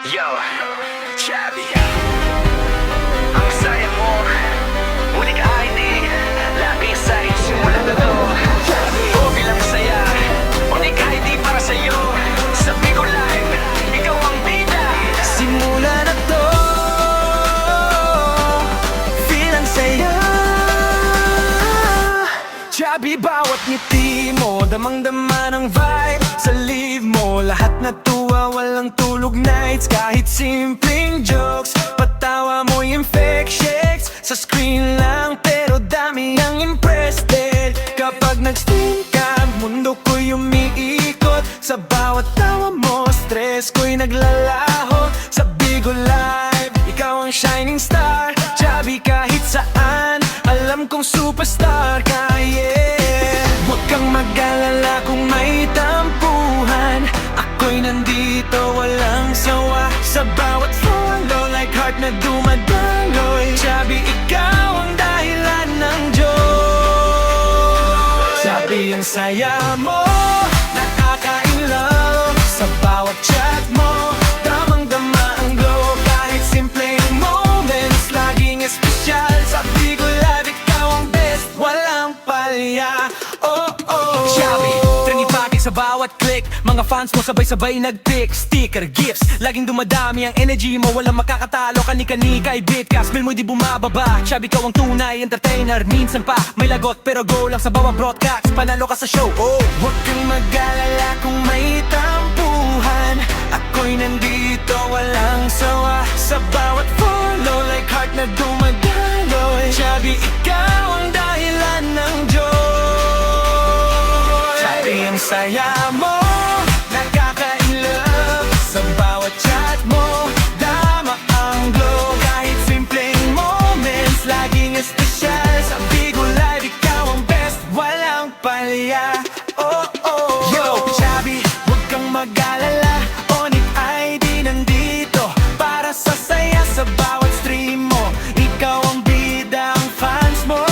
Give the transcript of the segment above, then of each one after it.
Yo, Chabi, ang saya mo, ulit ID, lagi sa simula na to. Okay lang saya, ulit ID para sa'yo. Sabi ko live, ikaw ang bida. Simula na to, feel ang saya. Chabi, bawat ngiti mo, damang-dama ng vibe. Sa live mo, lahat na tuwa, walang tulog nights. Kahit simpleng jokes, patawa mo yung fake shakes. Sa screen lang, pero dami ang impressed din. Kapag nag-stream ka, mundo ko'y umiikot. Sa bawat tawa mo, stress ko'y naglalaho. Sa Bigo Live, ikaw ang shining star. Chabi, kahit saan, alam kong superstar ka, yeah. Huwag kang mag-alala kung may tampuhan, ako'y nandito, walang sawa. Sa bawat follow, like heart na dumadaloy. Chabi, ikaw ang dahilan ng joy. Chabi, ang saya mo, nakaka-inlove. Sa bawat chat mo, damang-dama ang glow. Kahit simpleng moments, laging espesyal. Sa Bigo Live, ikaw ang best, walang palya. Oh, oh. Chabi, trending party sa bawat click. Mga fans mo sabay-sabay nag-pick. Sticker, gifts, laging dumadami ang energy mo. Walang makakatalo, kani-kani kay beat ka. Smell mo di bumababa. Chabi, ikaw ang tunay entertainer. Minsan pa may lagot, pero go lang sa bawat broadcast. Panalo ka sa show, oh. Huwag kang mag-alala kung may tampuhan, ako'y nandito, walang sawa. Sa bawat follow, like heart na dumadaloy. Chabi, ikaw ang dahilan ng joy. Chabi, ang saya mo, nakaka-inlove. Sa bawat chat mo, dama ang glow. Kahit simpleng moments, laging espesyal. Sa Bigo Live, ikaw ang best, walang palya. Oh, oh. Yo, Chabi, huwag kang mag-alala. Onyx ID nandito para sa saya. Sa bawat stream mo, ikaw ang bida, ang fans mo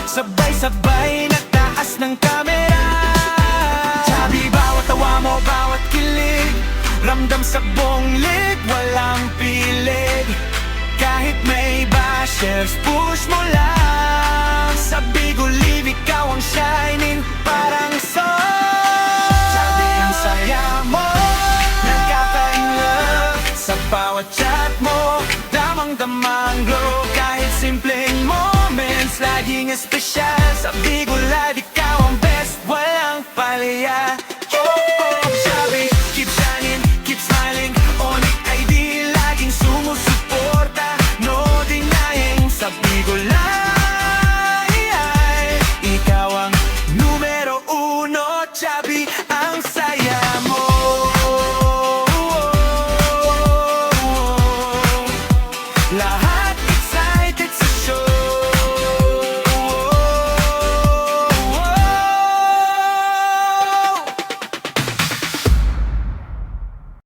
sabay-sabay nagtaas ng camera. Chabi, bawat tawa mo, bawat kilig, ramdam sa bonglig, walang pilig. Kahit may bashers, push mo lang. Sa Bigo Live, ikaw ang shining, parang sun. Chabi, ang saya mo, nakaka-inlove. Sa bawat chat mo, damang-damang glow. Kahit simpleng moments, laging espesyal. Sa Bigo Live,